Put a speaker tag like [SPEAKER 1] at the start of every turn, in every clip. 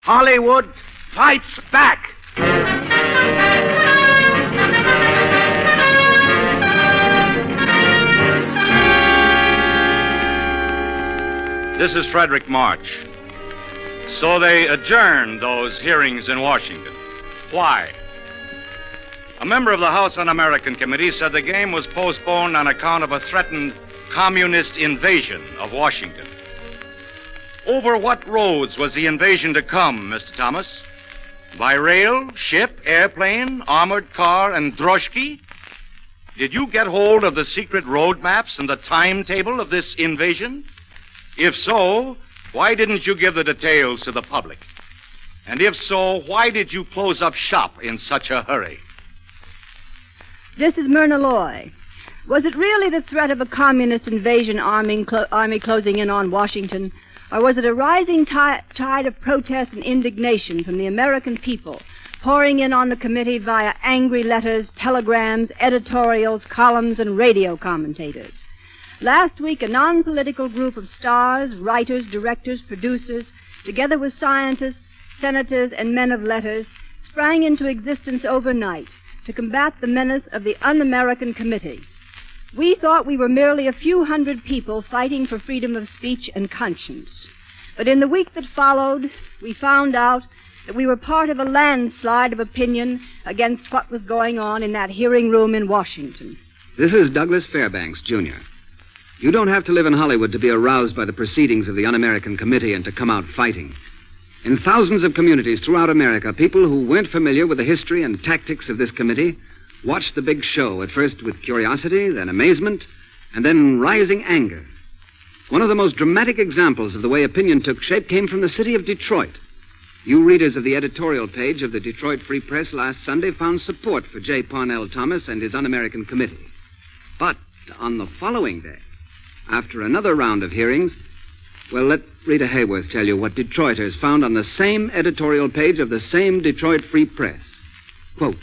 [SPEAKER 1] Hollywood fights back.
[SPEAKER 2] This is Frederick March. So they adjourned those hearings in Washington. Why? A member of the House Un-American Committee said the game was postponed on account of a threatened communist invasion of Washington. Over what roads was the invasion to come, Mr. Thomas? By rail, ship, airplane, armored car, and droshky? Did you get hold of the secret road maps and the timetable of this invasion? If so, why didn't you give the details to the public? And if so, why did you close up shop in such a hurry?
[SPEAKER 3] This is Myrna Loy. Was it really the threat of a communist invasion army closing in on Washington, or was it a rising tide of protest and indignation from the American people, pouring in on the committee via angry letters, telegrams, editorials, columns, and radio commentators? Last week, a non-political group of stars, writers, directors, producers, together with scientists, senators, and men of letters, sprang into existence overnight to combat the menace of the Un-American Committee. We thought we were merely a few hundred people fighting for freedom of speech and conscience. But in the week that followed, we found out that we were part of a landslide of opinion against what was going on in that hearing room in Washington.
[SPEAKER 4] This is Douglas Fairbanks, Jr. You don't have to live in Hollywood to be aroused by the proceedings of the Un-American Committee and to come out fighting. In thousands of communities throughout America, people who weren't familiar with the history and tactics of this committee watched the big show, at first with curiosity, then amazement, and then rising anger. One of the most dramatic examples of the way opinion took shape came from the city of Detroit. You readers of the editorial page of the Detroit Free Press last Sunday found support for J. Parnell Thomas and his Un-American Committee. But on the following day, after another round of hearings, well, let Rita Hayworth tell you what Detroiters found on the same editorial page of the same Detroit Free Press. Quote,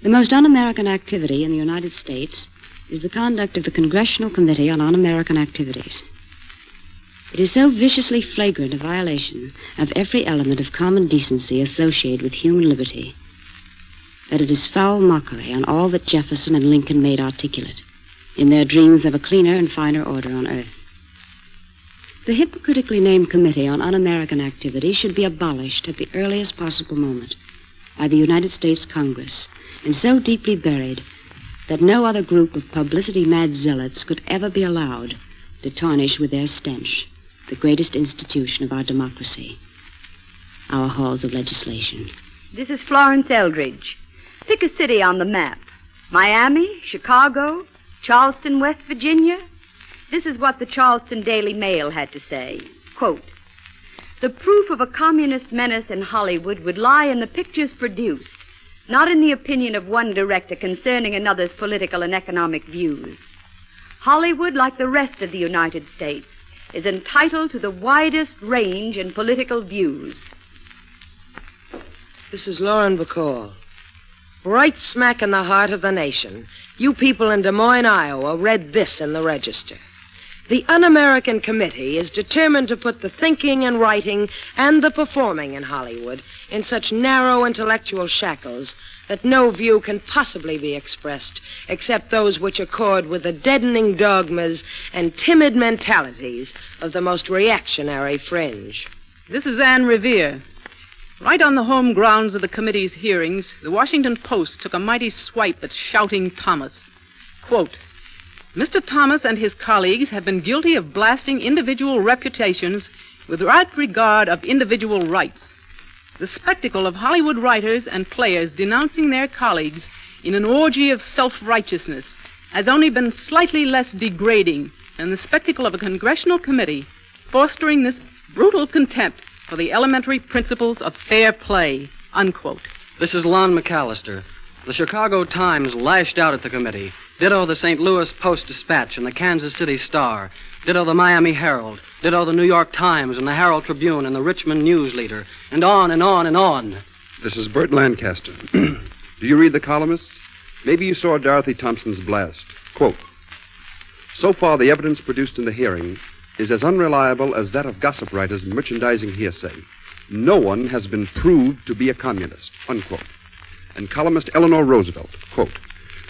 [SPEAKER 5] "The most un-American activity in the United States is the conduct of the Congressional Committee on Un-American Activities. It is so viciously flagrant a violation of every element of common decency associated with human liberty that it is foul mockery on all that Jefferson and Lincoln made articulate in their dreams of a cleaner and finer order on earth. The hypocritically named Committee on Un-American Activity should be abolished at the earliest possible moment by the United States Congress, and so deeply buried that no other group of publicity-mad zealots could ever be allowed to tarnish with their stench the greatest institution of our democracy, our halls of legislation."
[SPEAKER 6] This is Florence Eldridge. Pick a city on the map. Miami, Chicago, Charleston, West Virginia. This is what the Charleston Daily Mail had to say. Quote, "The proof of a communist menace in Hollywood would lie in the pictures produced, not in the opinion of one director concerning another's political and economic views. Hollywood, like the rest of the United States, is entitled to the widest range in political views."
[SPEAKER 7] This is Lauren Bacall. Right smack in the heart of the nation, you people in Des Moines, Iowa, read this in the Register. "The Un-American Committee is determined to put the thinking and writing and the performing in Hollywood in such narrow intellectual shackles that no view can possibly be expressed except those which accord with the deadening dogmas and timid mentalities of the most reactionary fringe."
[SPEAKER 8] This is Anne Revere. Right on the home grounds of the committee's hearings, the Washington Post took a mighty swipe at Shouting Thomas. Quote, "Mr. Thomas and his colleagues have been guilty of blasting individual reputations without regard of individual rights. The spectacle of Hollywood writers and players denouncing their colleagues in an orgy of self-righteousness has only been slightly less degrading than the spectacle of a congressional committee fostering this brutal contempt for the elementary principles of fair play," unquote.
[SPEAKER 9] This is Lon McAllister. The Chicago Times lashed out at the committee. Ditto the St. Louis Post-Dispatch and the Kansas City Star. Ditto the Miami Herald. Ditto the New York Times and the Herald Tribune and the Richmond News Leader. And on and on and on.
[SPEAKER 10] This is Bert Lancaster. Do you read the columnists? Maybe you saw Dorothy Thompson's blast. Quote, "So far, the evidence produced in the hearing is as unreliable as that of gossip writers' merchandising hearsay. no one has been proved to be a communist, unquote. And columnist Eleanor Roosevelt, quote,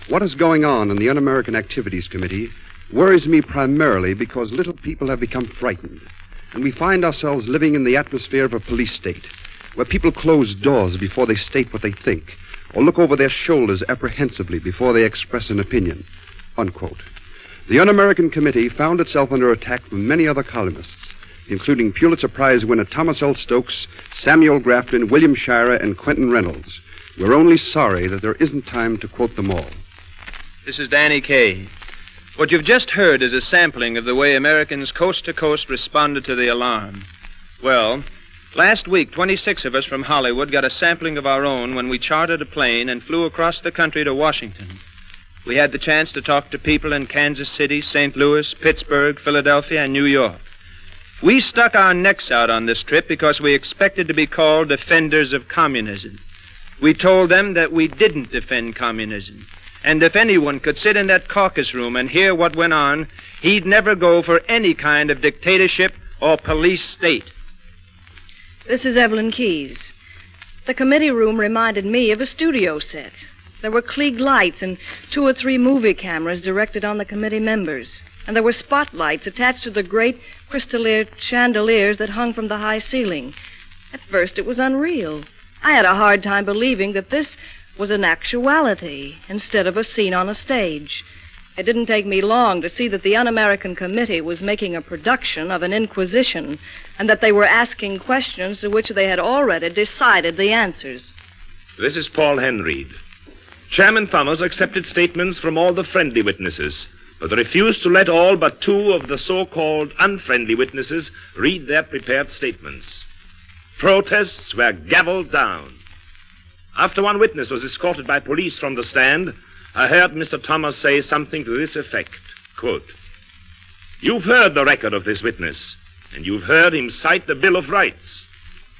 [SPEAKER 10] what is going on in the Un-American Activities Committee worries me primarily because little people have become frightened, and we find ourselves living in the atmosphere of a police state, where people close doors before they state what they think, or look over their shoulders apprehensively before they express an opinion, unquote. The Un-American Committee found itself under attack from many other columnists, including Pulitzer Prize winner Thomas L. Stokes, Samuel Grafton, William Shirer, and Quentin Reynolds. We're only sorry that there isn't time to quote them all.
[SPEAKER 11] This is Danny Kaye. What you've just heard is a sampling of the way Americans coast to coast responded to the alarm. Well, last week, 26 of us from Hollywood got a sampling of our own when we chartered a plane and flew across the country to Washington. We had the chance to talk to people in Kansas City, St. Louis, Pittsburgh, Philadelphia, and New York. We stuck our necks out on this trip because we expected to be called defenders of communism. We told them that we didn't defend communism. And if anyone could sit in that caucus room and hear what went on, he'd never go for any kind of dictatorship or police state.
[SPEAKER 12] This is Evelyn Keyes. The committee room reminded me of a studio set. There were Klieg lights and 2 or 3 movie cameras directed on the committee members. And there were spotlights attached to the great crystalline chandeliers that hung from the high ceiling. At first, it was unreal. I had a hard time believing that this was an actuality instead of a scene on a stage. It didn't take me long to see that the Un-American Committee was making a production of an inquisition and that they were asking questions to which they had already decided the answers.
[SPEAKER 1] This is Paul Henreid. Chairman Thomas accepted statements from all the friendly witnesses, but refused to let all but 2 of the so-called unfriendly witnesses read their prepared statements. Protests were gavelled down. After one witness was escorted by police from the stand, I heard Mr. Thomas say something to this effect, quote, "You've heard the record of this witness, and you've heard him cite the Bill of Rights.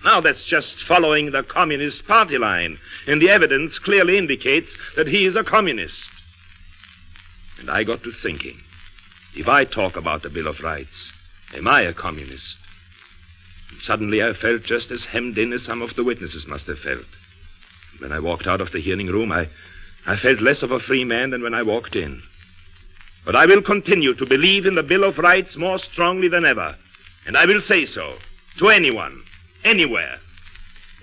[SPEAKER 1] Now that's just following the Communist Party line, and the evidence clearly indicates that he is a communist." And I got to thinking, if I talk about the Bill of Rights, am I a communist? And suddenly I felt just as hemmed in as some of the witnesses must have felt. When I walked out of the hearing room, I felt less of a free man than when I walked in. But I will continue to believe in the Bill of Rights more strongly than ever. And I will say so to anyone, anywhere.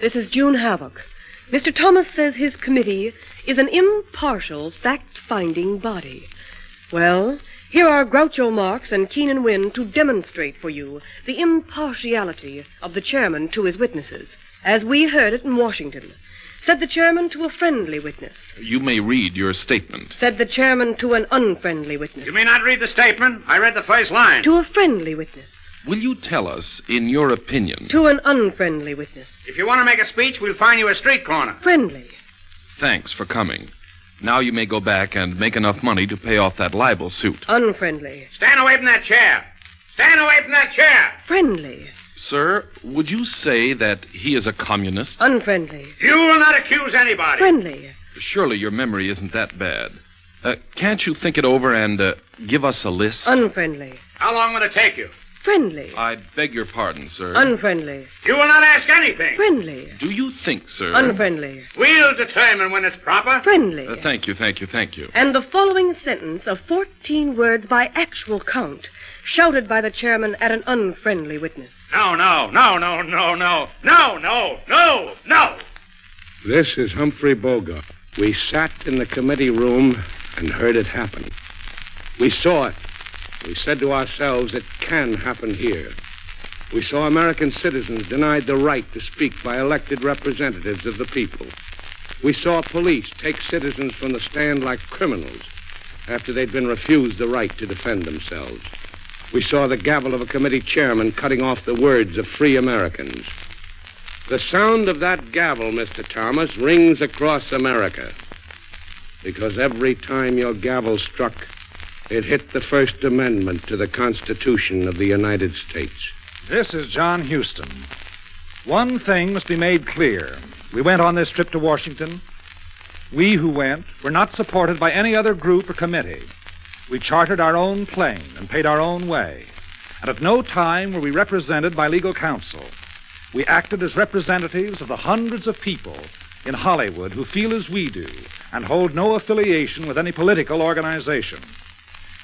[SPEAKER 13] This is June Havoc. Mr. Thomas says his committee is an impartial, fact-finding body. Well, here are Groucho Marx and Keenan Wynn to demonstrate for you the impartiality of the chairman to his witnesses, as we heard it in Washington. Said the chairman to a friendly witness.
[SPEAKER 14] You may read your statement.
[SPEAKER 13] Said the chairman to an unfriendly witness.
[SPEAKER 2] You may not read the statement. I read the first line.
[SPEAKER 13] To a friendly witness.
[SPEAKER 14] Will you tell us, in your opinion...
[SPEAKER 13] To an unfriendly witness.
[SPEAKER 2] If you want to make a speech, we'll find you a street corner.
[SPEAKER 13] Friendly.
[SPEAKER 14] Thanks for coming. Now you may go back and make enough money to pay off that libel suit.
[SPEAKER 13] Unfriendly.
[SPEAKER 2] Stand away from that chair. Stand away from that chair.
[SPEAKER 13] Friendly.
[SPEAKER 14] Sir, would you say that he is a communist?
[SPEAKER 13] Unfriendly.
[SPEAKER 2] You will not accuse anybody.
[SPEAKER 13] Friendly.
[SPEAKER 14] Surely your memory isn't that bad. Can't you think it over and give us a list?
[SPEAKER 13] Unfriendly.
[SPEAKER 2] How long will it take you?
[SPEAKER 13] Friendly.
[SPEAKER 14] I beg your pardon, sir.
[SPEAKER 13] Unfriendly.
[SPEAKER 2] You will not ask anything.
[SPEAKER 13] Friendly.
[SPEAKER 14] Do you think, sir?
[SPEAKER 13] Unfriendly.
[SPEAKER 2] We'll determine when it's proper.
[SPEAKER 13] Friendly.
[SPEAKER 14] Thank you.
[SPEAKER 13] And the following sentence of 14 words by actual count, shouted by the chairman at an unfriendly witness.
[SPEAKER 2] No.
[SPEAKER 15] This is Humphrey Bogart. We sat in the committee room and heard it happen. We saw it. We said to ourselves, it can happen here. We saw American citizens denied the right to speak by elected representatives of the people. We saw police take citizens from the stand like criminals after they'd been refused the right to defend themselves. We saw the gavel of a committee chairman cutting off the words of free Americans. The sound of that gavel, Mr. Thomas, rings across America. Because every time your gavel struck, it hit the First Amendment to the Constitution of the United States.
[SPEAKER 16] This is John Huston. One thing must be made clear. We went on this trip to Washington. We who went were not supported by any other group or committee. We chartered our own plane and paid our own way. And at no time were we represented by legal counsel. We acted as representatives of the hundreds of people in Hollywood who feel as we do and hold no affiliation with any political organization.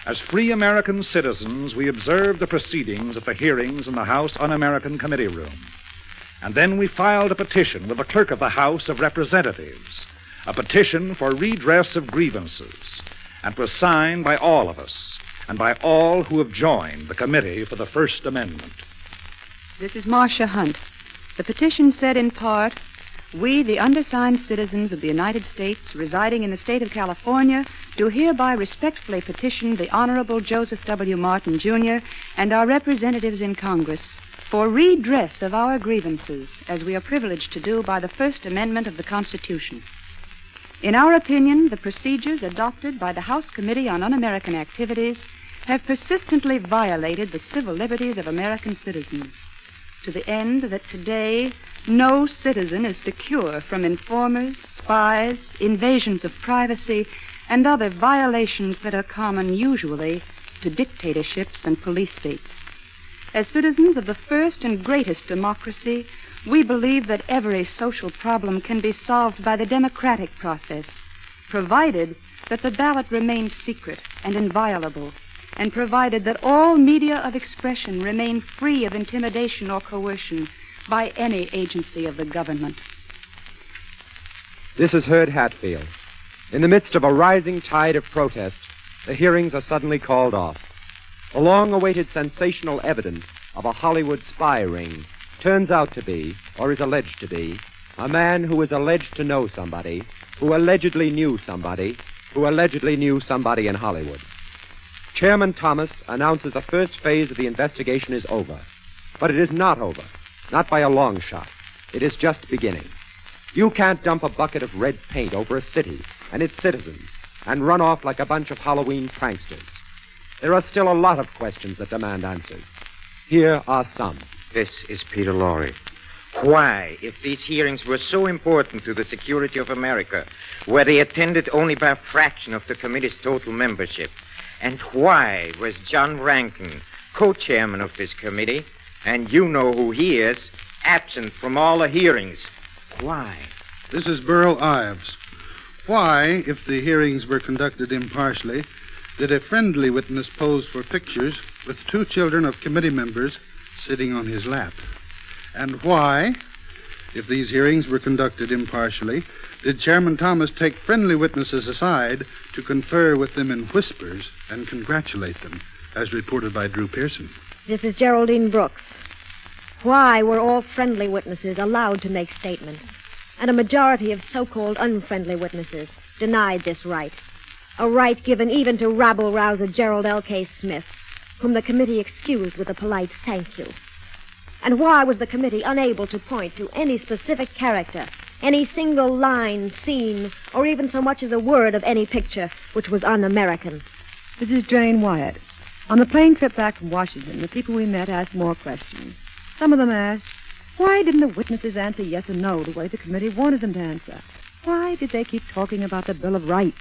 [SPEAKER 16] As free American citizens, we observed the proceedings at the hearings in the House Un-American Committee room. And then we filed a petition with the clerk of the House of Representatives, a petition for redress of grievances, and was signed by all of us and by all who have joined the Committee for the First Amendment.
[SPEAKER 17] This is Marcia Hunt. The petition said in part, "We, the undersigned citizens of the United States residing in the state of California, do hereby respectfully petition the Honorable Joseph W. Martin, Jr. and our representatives in Congress for redress of our grievances, as we are privileged to do by the First Amendment of the Constitution. In our opinion, the procedures adopted by the House Committee on Un-American Activities have persistently violated the civil liberties of American citizens, to the end that today no citizen is secure from informers, spies, invasions of privacy, and other violations that are common usually to dictatorships and police states. As citizens of the first and greatest democracy, we believe that every social problem can be solved by the democratic process, provided that the ballot remains secret and inviolable, and provided that all media of expression remain free of intimidation or coercion by any agency of the government."
[SPEAKER 18] This is Hurd Hatfield. In the midst of a rising tide of protest, the hearings are suddenly called off. The long-awaited sensational evidence of a Hollywood spy ring turns out to be, or is alleged to be, a man who is alleged to know somebody, who allegedly knew somebody, who allegedly knew somebody in Hollywood. Chairman Thomas announces the first phase of the investigation is over. But it is not over. Not by a long shot. It is just beginning. You can't dump a bucket of red paint over a city and its citizens and run off like a bunch of Halloween pranksters. There are still a lot of questions that demand answers. Here are some.
[SPEAKER 19] This is Peter Lorre. Why, if these hearings were so important to the security of America, were they attended only by a fraction of the committee's total membership? And why was John Rankin, co-chairman of this committee, and you know who he is, absent from all the hearings? Why?
[SPEAKER 20] This is Burl Ives. Why, if the hearings were conducted impartially, did a friendly witness pose for pictures with two children of committee members sitting on his lap? And why, if these hearings were conducted impartially, did Chairman Thomas take friendly witnesses aside to confer with them in whispers and congratulate them, as reported by Drew Pearson?
[SPEAKER 21] This is Geraldine Brooks. Why were all friendly witnesses allowed to make statements, and a majority of so-called unfriendly witnesses denied this right? A right given even to rabble-rouser Gerald L.K. Smith, whom the committee excused with a polite thank you. And why was the committee unable to point to any specific character, any single line, scene, or even so much as a word of any picture which was un-American?
[SPEAKER 22] This is Jane Wyatt. On the plane trip back from Washington, the people we met asked more questions. Some of them asked, why didn't the witnesses answer yes or no the way the committee wanted them to answer? Why did they keep talking about the Bill of Rights?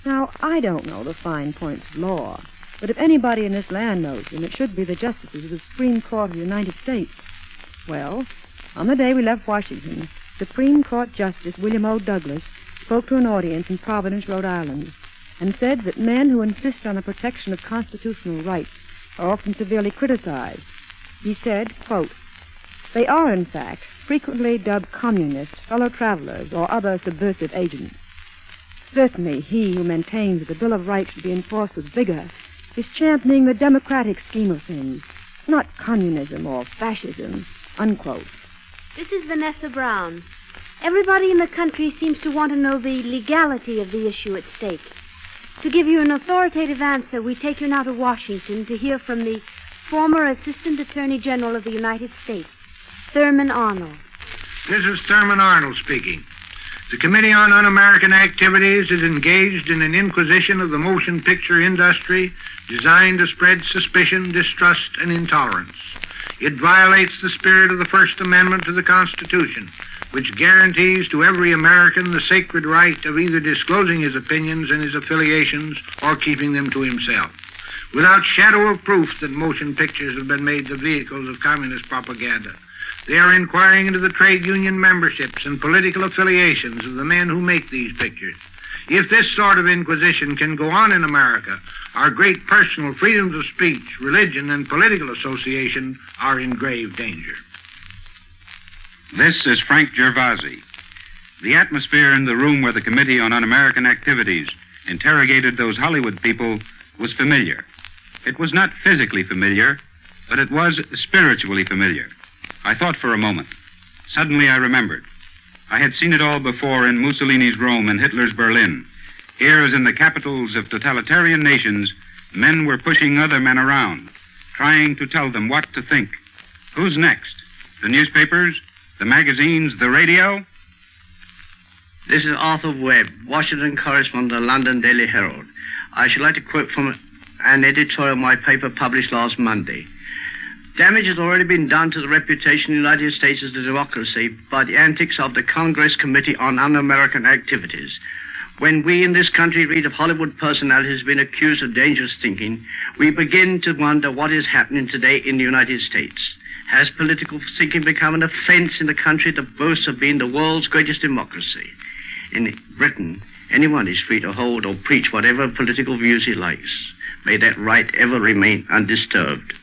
[SPEAKER 22] Now, I don't know the fine points of law, but if anybody in this land knows them, it should be the justices of the Supreme Court of the United States. Well, on the day we left Washington, Supreme Court Justice William O. Douglas spoke to an audience in Providence, Rhode Island, and said that men who insist on the protection of constitutional rights are often severely criticized. He said, quote, "They are, in fact, frequently dubbed communists, fellow travelers, or other subversive agents. Certainly he who maintains that the Bill of Rights should be enforced with vigor is championing the democratic scheme of things, not communism or fascism," unquote.
[SPEAKER 23] This is Vanessa Brown. Everybody in the country seems to want to know the legality of the issue at stake. To give you an authoritative answer, we take you now to Washington to hear from the former Assistant Attorney General of the United States, Thurman Arnold.
[SPEAKER 24] This is Thurman Arnold speaking. The Committee on Un-American Activities is engaged in an inquisition of the motion picture industry designed to spread suspicion, distrust, and intolerance. It violates the spirit of the First Amendment to the Constitution, which guarantees to every American the sacred right of either disclosing his opinions and his affiliations or keeping them to himself. Without shadow of proof that motion pictures have been made the vehicles of communist propaganda, They are inquiring into the trade union memberships and political affiliations of the men who make these pictures. If this sort of inquisition can go on in America, our great personal freedoms of speech, religion, and political association are in grave danger.
[SPEAKER 3] This is Frank Gervasi. The atmosphere in the room where the Committee on Un-American Activities interrogated those Hollywood people was familiar. It was not physically familiar, but it was spiritually familiar. I thought for a moment. Suddenly I remembered. I had seen it all before in Mussolini's Rome and Hitler's Berlin. Here, as in the capitals of totalitarian nations, men were pushing other men around, trying to tell them what to think. Who's next? The newspapers? The magazines? The radio?
[SPEAKER 4] This is Arthur Webb, Washington correspondent of the London Daily Herald. I should like to quote from an editorial my paper published last Monday. Damage has already been done to the reputation of the United States as a democracy by the antics of the Congress Committee on Un-American Activities. When we in this country read of Hollywood personalities being accused of dangerous thinking, we begin to wonder what is happening today in the United States. Has political thinking become an offense in the country that boasts of being the world's greatest democracy? In Britain, anyone is free to hold or preach whatever political views he likes. May that right ever remain undisturbed.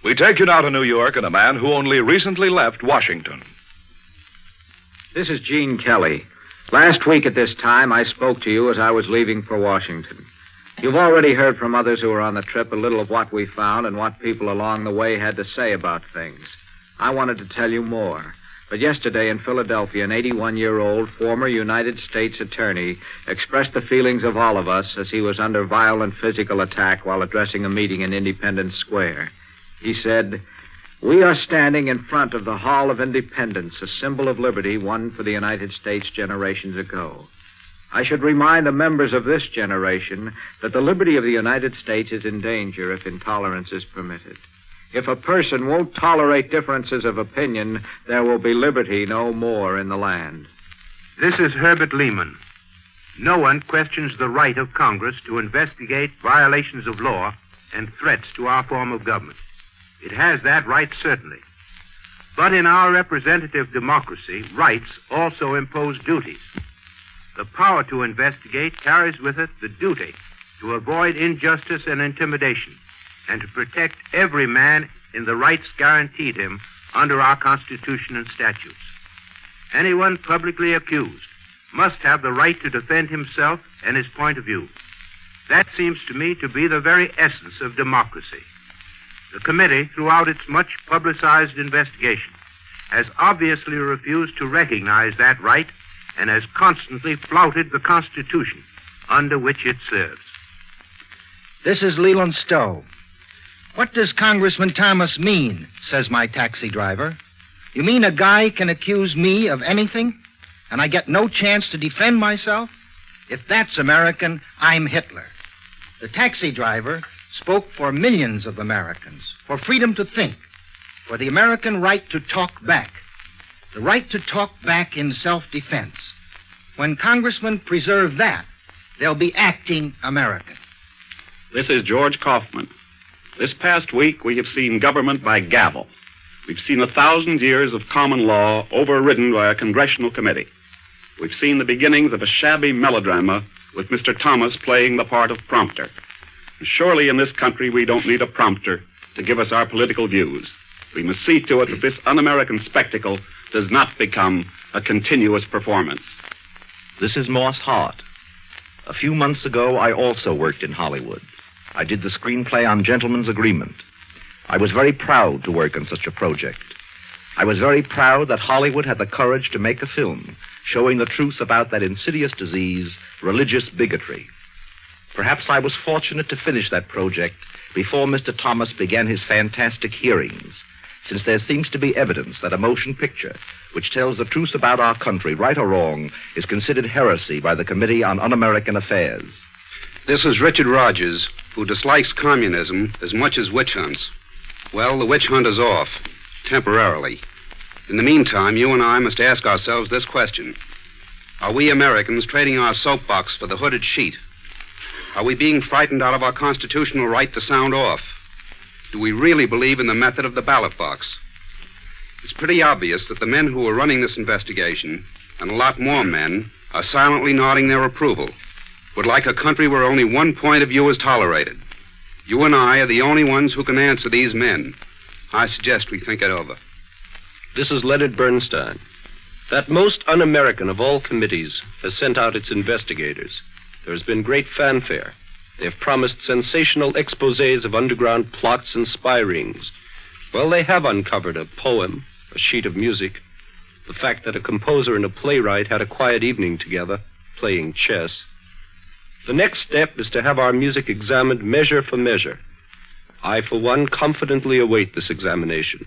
[SPEAKER 5] We take you now to New York and a man who only recently left Washington.
[SPEAKER 6] This is Gene Kelly. Last week at this time, I spoke to you as I was leaving for Washington. You've already heard from others who were on the trip a little of what we found and what people along the way had to say about things. I wanted to tell you more. But yesterday in Philadelphia, an 81-year-old former United States attorney expressed the feelings of all of us as he was under violent physical attack while addressing a meeting in Independence Square. He said, "We are standing in front of the Hall of Independence, a symbol of liberty won for the United States generations ago. I should remind the members of this generation that the liberty of the United States is in danger if intolerance is permitted. If a person won't tolerate differences of opinion, there will be liberty no more in the land."
[SPEAKER 25] This is Herbert Lehman. No one questions the right of Congress to investigate violations of law and threats to our form of government. It has that right, certainly. But in our representative democracy, rights also impose duties. The power to investigate carries with it the duty to avoid injustice and intimidation, and to protect every man in the rights guaranteed him under our Constitution and statutes. Anyone publicly accused must have the right to defend himself and his point of view. That seems to me to be the very essence of democracy. The committee, throughout its much publicized investigation, has obviously refused to recognize that right and has constantly flouted the Constitution under which it serves.
[SPEAKER 26] This is Leland Stowe. "What does Congressman Thomas mean?" says my taxi driver. "You mean a guy can accuse me of anything, and I get no chance to defend myself? If that's American, I'm Hitler." The taxi driver spoke for millions of Americans, for freedom to think, for the American right to talk back, the right to talk back in self-defense. When congressmen preserve that, they'll be acting American.
[SPEAKER 27] This is George Kaufman. This past week, we have seen government by gavel. We've seen 1,000 years of common law overridden by a congressional committee. We've seen the beginnings of a shabby melodrama with Mr. Thomas playing the part of prompter. Surely in this country we don't need a prompter to give us our political views. We must see to it that this un-American spectacle does not become a continuous performance.
[SPEAKER 28] This is Moss Hart. A few months ago, I also worked in Hollywood. I did the screenplay on Gentleman's Agreement. I was very proud to work on such a project. I was very proud that Hollywood had the courage to make a film showing the truth about that insidious disease, religious bigotry. Perhaps I was fortunate to finish that project before Mr. Thomas began his fantastic hearings, since there seems to be evidence that a motion picture which tells the truth about our country, right or wrong, is considered heresy by the Committee on Un-American Affairs.
[SPEAKER 10] This is Richard Rogers, who dislikes communism as much as witch hunts. Well, the witch hunt is off, temporarily. In the meantime, you and I must ask ourselves this question. Are we Americans trading our soapbox for the hooded sheet? Are we being frightened out of our constitutional right to sound off? Do we really believe in the method of the ballot box?
[SPEAKER 3] It's pretty obvious that the men who are running this investigation, and a lot more men, are silently nodding their approval. Would like a country where only one point of view is tolerated. You and I are the only ones who can answer these men. I suggest we think it over.
[SPEAKER 1] This is Leonard Bernstein. That most un-American of all committees has sent out its investigators. There has been great fanfare. They have promised sensational exposés of underground plots and spy rings. Well, they have uncovered a poem, a sheet of music, the fact that a composer and a playwright had a quiet evening together, playing chess. The next step is to have our music examined measure for measure. I, for one, confidently await this examination.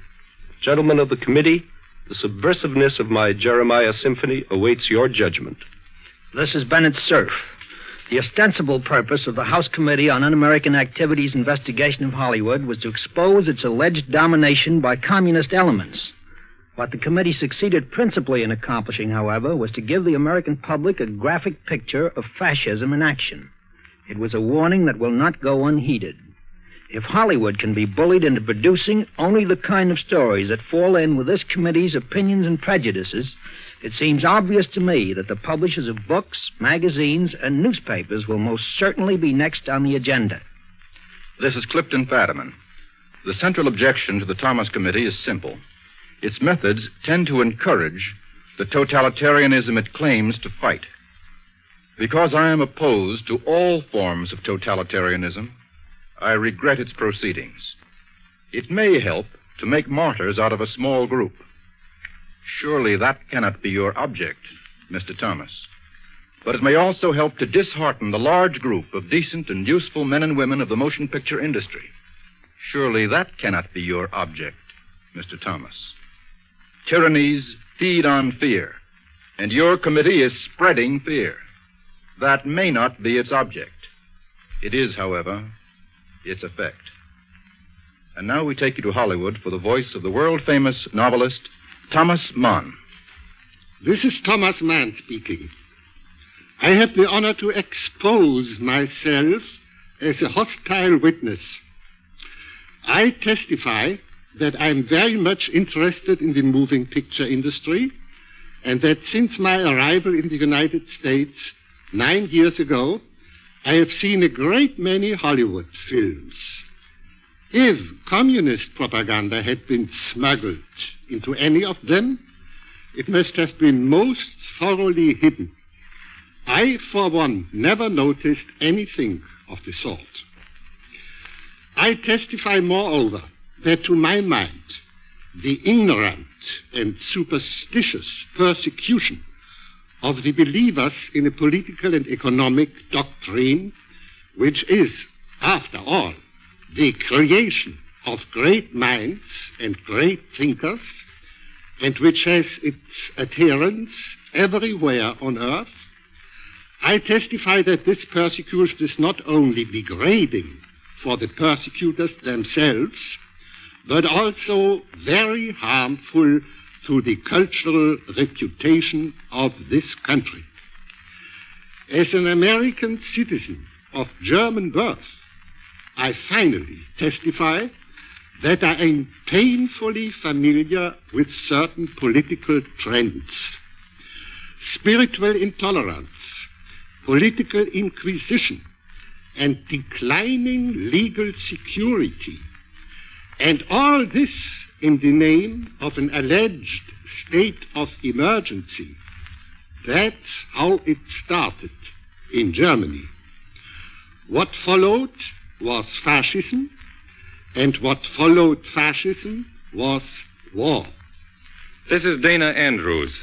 [SPEAKER 1] Gentlemen of the committee, the subversiveness of my Jeremiah Symphony awaits your judgment.
[SPEAKER 26] This is Bennett Cerf. The ostensible purpose of the House Committee on Un-American Activities investigation of Hollywood was to expose its alleged domination by communist elements. What the committee succeeded principally in accomplishing, however, was to give the American public a graphic picture of fascism in action. It was a warning that will not go unheeded. If Hollywood can be bullied into producing only the kind of stories that fall in with this committee's opinions and prejudices, it seems obvious to me that the publishers of books, magazines, and newspapers will most certainly be next on the agenda.
[SPEAKER 7] This is Clifton Fadiman. The central objection to the Thomas Committee is simple. Its methods tend to encourage the totalitarianism it claims to fight. Because I am opposed to all forms of totalitarianism, I regret its proceedings. It may help to make martyrs out of a small group. Surely that cannot be your object, Mr. Thomas. But it may also help to dishearten the large group of decent and useful men and women of the motion picture industry. Surely that cannot be your object, Mr. Thomas. Tyrannies feed on fear, and your committee is spreading fear. That may not be its object. It is, however, its effect. And now we take you to Hollywood for the voice of the world-famous novelist Thomas Mann.
[SPEAKER 8] This is Thomas Mann speaking. I have the honor to expose myself as a hostile witness. I testify that I'm very much interested in the moving picture industry, and that since my arrival in the United States 9 years ago, I have seen a great many Hollywood films. If communist propaganda had been smuggled into any of them, it must have been most thoroughly hidden. I, for one, never noticed anything of the sort. I testify, moreover, that to my mind, the ignorant and superstitious persecution of the believers in a political and economic doctrine, which is, after all, the creation of great minds and great thinkers, and which has its adherents everywhere on earth, I testify that this persecution is not only degrading for the persecutors themselves, but also very harmful to the cultural reputation of this country. As an American citizen of German birth, I finally testify that I am painfully familiar with certain political trends. Spiritual intolerance, political inquisition, and declining legal security. And all this in the name of an alleged state of emergency. That's how it started in Germany. What followed was fascism, and what followed fascism was war.
[SPEAKER 2] This is Dana Andrews.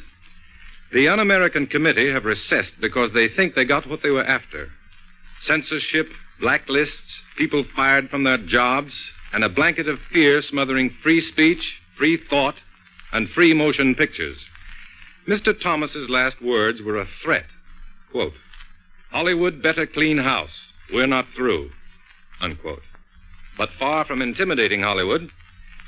[SPEAKER 2] The Un-American Committee have recessed because they think they got what they were after. Censorship, blacklists, people fired from their jobs, and a blanket of fear smothering free speech, free thought, and free motion pictures. Mr. Thomas's last words were a threat. Quote, "Hollywood better clean house. We're not through." Unquote. But far from intimidating Hollywood,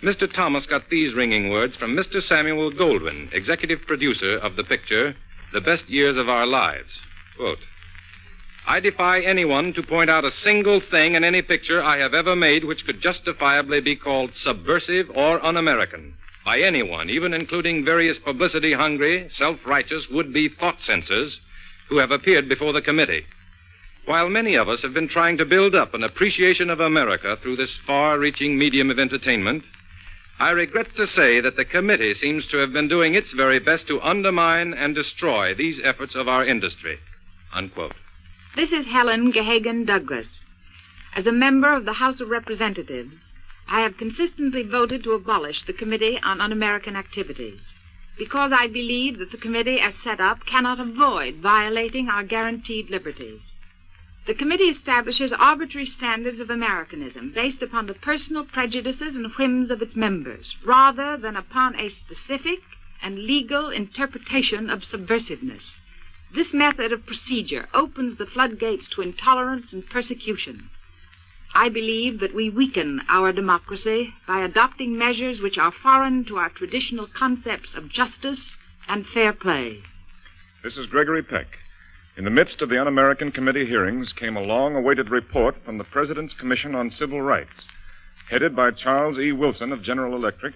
[SPEAKER 2] Mr. Thomas got these ringing words from Mr. Samuel Goldwyn, executive producer of the picture, The Best Years of Our Lives. Quote, "I defy anyone to point out a single thing in any picture I have ever made which could justifiably be called subversive or un-American."
[SPEAKER 7] by anyone, even including various publicity-hungry, self-righteous would-be thought censors who have appeared before the committee. While many of us have been trying to build up an appreciation of America through this far-reaching medium of entertainment, I regret to say that the committee seems to have been doing its very best to undermine and destroy these efforts of our industry. Unquote.
[SPEAKER 9] This is Helen Gahagan Douglas. As a member of the House of Representatives, I have consistently voted to abolish the Committee on Un-American Activities because I believe that the committee as set up cannot avoid violating our guaranteed liberties. The committee establishes arbitrary standards of Americanism based upon the personal prejudices and whims of its members, rather than upon a specific and legal interpretation of subversiveness. This method of procedure opens the floodgates to intolerance and persecution. I believe that we weaken our democracy by adopting measures which are foreign to our traditional concepts of justice and fair play.
[SPEAKER 11] This is Gregory Peck. In the midst of the Un-American Committee hearings came a long-awaited report from the President's Commission on Civil Rights, headed by Charles E. Wilson of General Electric,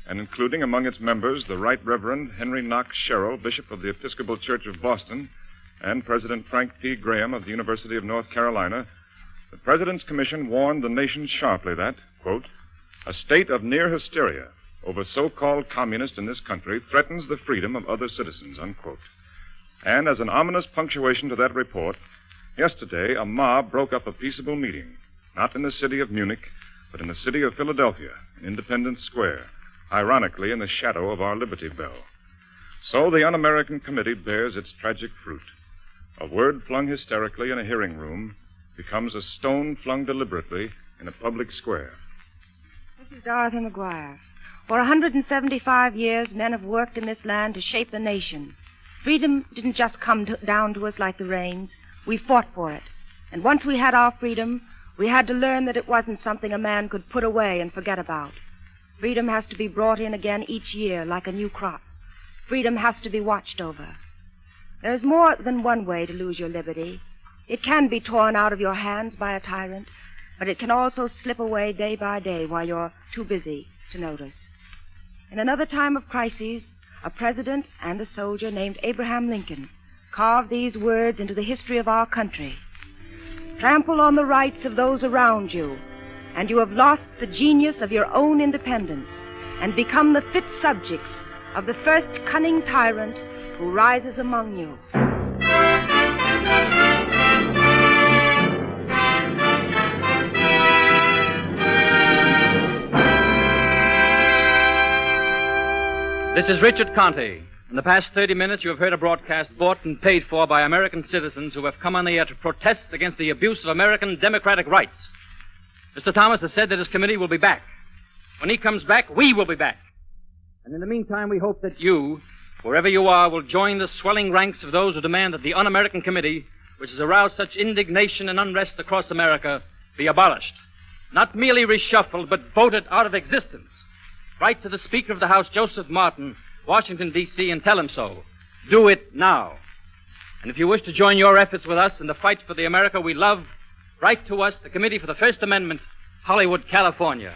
[SPEAKER 11] and including among its members the Right Reverend Henry Knox Sherrill, Bishop of the Episcopal Church of Boston, and President Frank P. Graham of the University of North Carolina. The President's Commission warned the nation sharply that, quote, a state of near hysteria over so-called communists in this country threatens the freedom of other citizens, unquote. And as an ominous punctuation to that report, yesterday a mob broke up a peaceable meeting, not in the city of Munich, but in the city of Philadelphia, in Independence Square, ironically in the shadow of our Liberty Bell. So the Un-American Committee bears its tragic fruit. A word flung hysterically in a hearing room becomes a stone flung deliberately in a public square.
[SPEAKER 22] This is Dorothy McGuire. For 175 years, men have worked in this land to shape the nation. Freedom didn't just come down to us like the rains. We fought for it. And once we had our freedom, we had to learn that it wasn't something a man could put away and forget about. Freedom has to be brought in again each year like a new crop. Freedom has to be watched over. There is more than one way to lose your liberty. It can be torn out of your hands by a tyrant, but it can also slip away day by day while you're too busy to notice. In another time of crises, a president and a soldier named Abraham Lincoln carved these words into the history of our country. Trample on the rights of those around you, and you have lost the genius of your own independence and become the fit subjects of the first cunning tyrant who rises among you.
[SPEAKER 12] This is Richard Conte. In the past 30 minutes, you have heard a broadcast bought and paid for by American citizens who have come on the air to protest against the abuse of American democratic rights. Mr. Thomas has said that his committee will be back. When he comes back, we will be back. And in the meantime, we hope that you, wherever you are, will join the swelling ranks of those who demand that the Un-American Committee, which has aroused such indignation and unrest across America, be abolished. Not merely reshuffled, but voted out of existence. Write to the Speaker of the House, Joseph Martin, Washington, D.C., and tell him so. Do it now. And if you wish to join your efforts with us in the fight for the America we love, write to us, the Committee for the First Amendment, Hollywood, California.